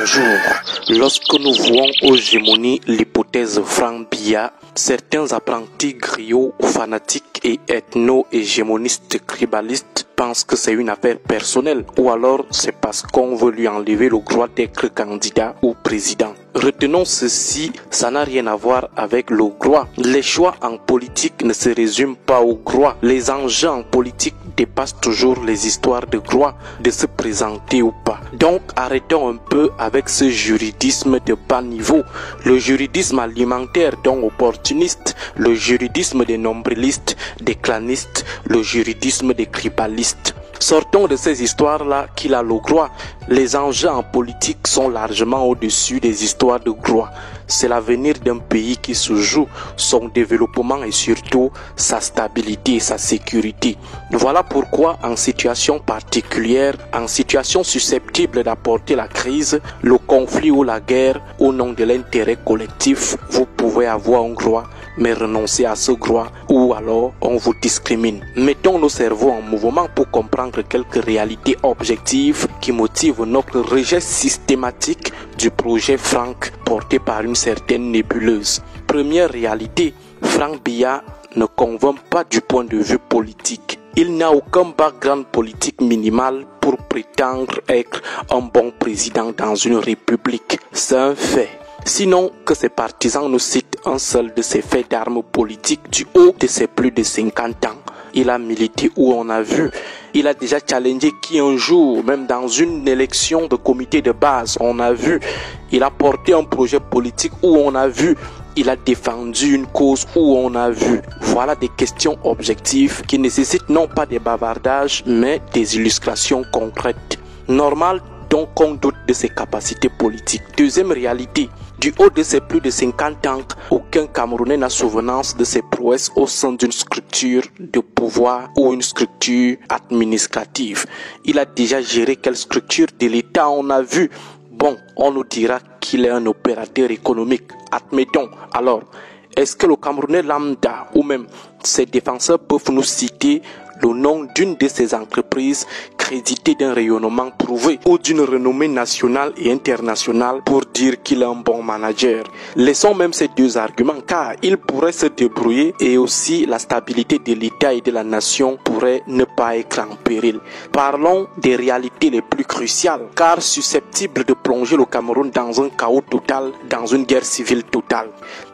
jour, lorsque nous voyons aux gémonies l'hypothèse Franck Biya, certains apprentis griots, fanatiques et ethno-hégémonistes tribalistes pensent que c'est une affaire personnelle ou alors c'est parce qu'on veut lui enlever le droit d'être candidat ou président. Retenons ceci, ça n'a rien à voir avec le droit. Les choix en politique ne se résument pas au droit. Les enjeux en politique dépassent toujours les histoires de droit, de se présenter ou pas. Donc arrêtons un peu avec ce juridisme de bas niveau, le juridisme alimentaire donc opportuniste, le juridisme des nombrilistes, des clanistes, le juridisme des tribalistes. Sortons de ces histoires-là qu'il a le droit. Les enjeux en politique sont largement au-dessus des histoires de droit. C'est l'avenir d'un pays qui se joue, son développement et surtout sa stabilité et sa sécurité. Voilà pourquoi en situation particulière, en situation susceptible d'apporter la crise, le conflit ou la guerre au nom de l'intérêt collectif, vous pouvez avoir un droit, mais renoncer à ce droit ou alors on vous discrimine. Mettons nos cerveaux en mouvement pour comprendre quelques réalités objectives qui motivent notre rejet systématique du projet Franck porté par une certaine nébuleuse. Première réalité, Franck Biya ne convainc pas du point de vue politique. Il n'a aucun background politique minimal pour prétendre être un bon président dans une république. C'est un fait. Sinon que ses partisans nous citent un seul de ses faits d'armes politiques du haut de ses plus de 50 ans. Il a milité où on a vu. Il a déjà challengé qui un jour, même dans une élection de comité de base, on a vu. Il a porté un projet politique où on a vu. Il a défendu une cause où on a vu. Voilà des questions objectives qui nécessitent non pas des bavardages, mais des illustrations concrètes. Normal donc on doute de ses capacités politiques. Deuxième réalité, du haut de ses plus de 50 ans, aucun Camerounais n'a souvenance de ses prouesses au sein d'une structure de pouvoir ou une structure administrative. Il a déjà géré quelle structure de l'État on a vu. Bon, on nous dira qu'il est un opérateur économique. Admettons. Alors, est-ce que le Camerounais lambda ou même ses défenseurs peuvent nous citer le nom d'une de ces entreprises créditées d'un rayonnement prouvé ou d'une renommée nationale et internationale pour dire qu'il est un bon manager? Laissons même ces deux arguments car il pourrait se débrouiller et aussi la stabilité de l'État et de la nation pourrait ne pas être en péril. Parlons des réalités les plus cruciales car susceptibles de plonger le Cameroun dans un chaos total, dans une guerre civile totale.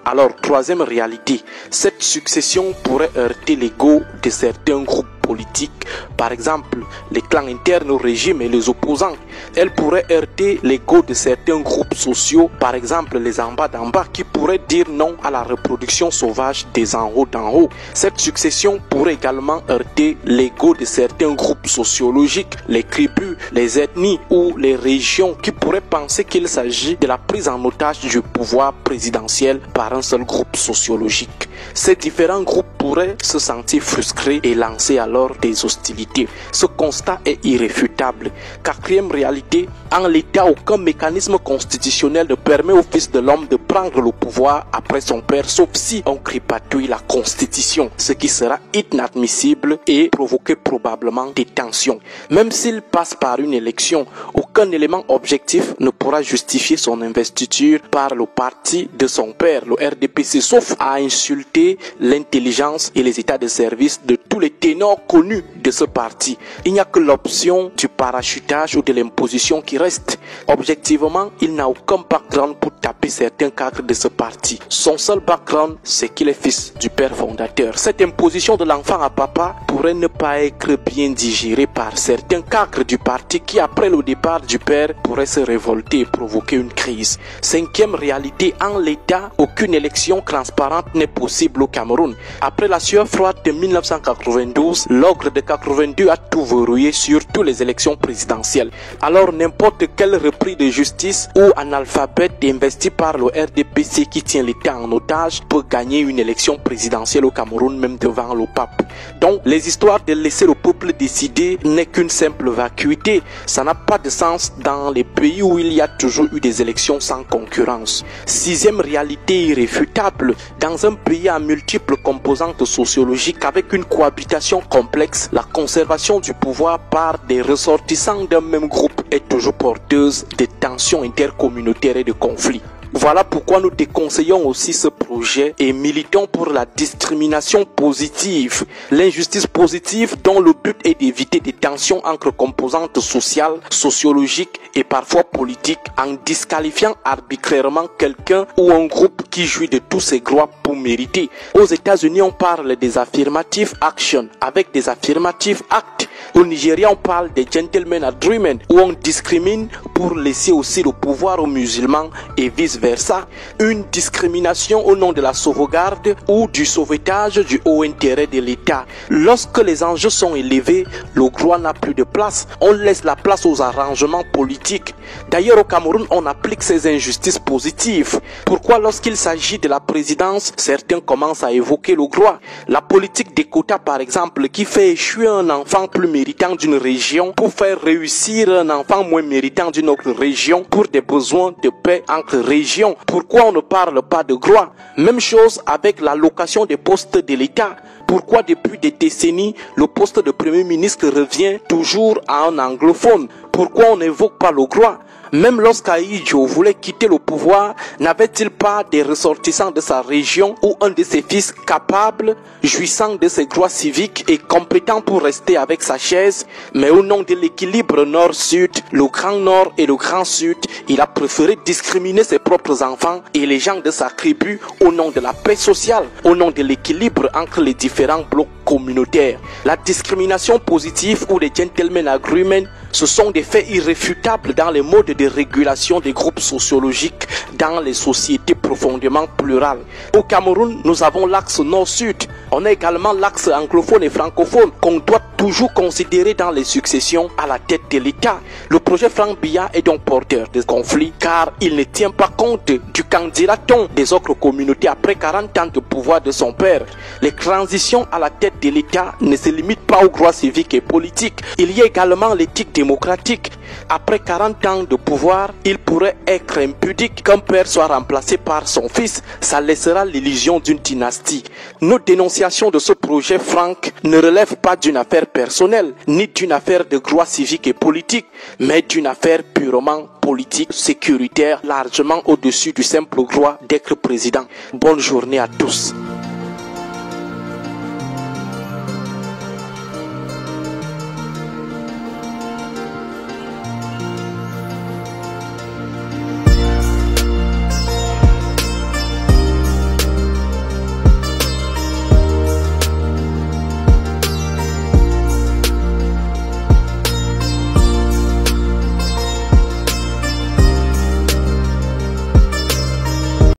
Alors, troisième réalité, cette succession pourrait heurter l'ego de certains groupes politiques, par exemple les clans internes au régime et les opposants. Elle pourrait heurter l'ego de certains groupes sociaux, par exemple les en bas d'en bas, qui pourraient dire non à la reproduction sauvage des en haut d'en haut. Cette succession pourrait également heurter l'ego de certains groupes sociologiques, les tribus, les ethnies ou les régions qui pourraient penser qu'il s'agit de la prise en otage du pouvoir présidentiel par un seul groupe sociologique. Ces différents groupes pourraient se sentir frustrés et lancer alors des hostilités. Ce constat est irréfutable. Quatrième réalité, en l'état, aucun mécanisme constitutionnel ne permet au fils de l'homme de prendre le pouvoir après son père, sauf si on crépatouille la constitution, ce qui sera inadmissible et provoquer probablement des tensions. Même s'il passe par une élection, aucun élément objectif ne pourra justifier son investiture par le parti de son père, le RDPC, sauf à insulter l'intelligence et les états de service de tous les ténors connus de ce parti. Il n'y a que l'option du parachutage ou de l'imposition qui reste. Objectivement, il n'a aucun background pour taper certains cadres de ce parti. Son seul background, c'est qu'il est fils du père fondateur. Cette imposition de l'enfant à papa pourrait ne pas être bien digérée par certains cadres du parti qui, après le départ du père, pourraient se révolter et provoquer une crise. Cinquième réalité, en l'état, aucune élection transparente n'est possible au Cameroun. Après la sueur froide de 1992, l'ogre de 82 a tout verrouillé sur toutes les élections présidentielles. Alors n'importe quel repris de justice ou analphabète investi par le RDPC qui tient l'État en otage peut gagner une élection présidentielle au Cameroun même devant le pape. Donc les histoires de laisser le peuple décider n'est qu'une simple vacuité. Ça n'a pas de sens dans les pays pays où il y a toujours eu des élections sans concurrence. Sixième réalité irréfutable, dans un pays à multiples composantes sociologiques avec une cohabitation complexe, la conservation du pouvoir par des ressortissants d'un même groupe est toujours porteuse de tensions intercommunautaires et de conflits. Voilà pourquoi nous déconseillons aussi ce projet et militons pour la discrimination positive, l'injustice positive dont le but est d'éviter des tensions entre composantes sociales, sociologiques et parfois politiques en disqualifiant arbitrairement quelqu'un ou un groupe qui jouit de tous ses droits pour mériter. Aux États-Unis, on parle des affirmative action avec des affirmative acts. Au Nigeria, on parle des gentlemen agreement où on discrimine pour laisser aussi le pouvoir aux musulmans et vice-versa. Une discrimination au nom de la sauvegarde ou du sauvetage du haut intérêt de l'État. Lorsque les enjeux sont élevés, le droit n'a plus de place. On laisse la place aux arrangements politiques. D'ailleurs, au Cameroun, on applique ces injustices positives. Pourquoi lorsqu'il s'agit de la présidence, certains commencent à évoquer le droit? La politique des quotas, par exemple, qui fait échouer un enfant plus méritant d'une région pour faire réussir un enfant moins méritant d'une autre région pour des besoins de paix entre régions. Pourquoi on ne parle pas de droit? Même chose avec l'allocation des postes de l'État. Pourquoi depuis des décennies, le poste de Premier ministre revient toujours à un anglophone? Pourquoi on n'évoque pas le droit? Même lorsqu'Aïdjo voulait quitter le pouvoir, n'avait-il pas des ressortissants de sa région ou un de ses fils capables, jouissant de ses droits civiques et compétents pour rester avec sa chaise? Mais au nom de l'équilibre nord-sud, le grand nord et le grand sud, il a préféré discriminer ses propres enfants et les gens de sa tribu au nom de la paix sociale, au nom de l'équilibre entre les différents blocs communautaires. La discrimination positive ou les gentlemen agreement, ce sont des faits irréfutables dans les modes de régulation des groupes sociologiques dans les sociétés profondément plurales. Au Cameroun, nous avons l'axe nord-sud. On a également l'axe anglophone et francophone qu'on doit toujours considérer dans les successions à la tête de l'État. Le projet Franck Biya est donc porteur de conflits car il ne tient pas compte du candidaton des autres communautés après 40 ans de pouvoir de son père. Les transitions à la tête de l'État ne se limitent pas aux droits civiques et politiques. Il y a également l'éthique démocratique. Après 40 ans de pouvoir, il pourrait être impudique qu'un père soit remplacé par son fils. Ça laissera l'illusion d'une dynastie. Nos dénonciations de ce projet Franck ne relèvent pas d'une affaire personnelle, ni d'une affaire de droit civique et politique, mais d'une affaire purement politique, sécuritaire, largement au-dessus du simple droit d'être président. Bonne journée à tous.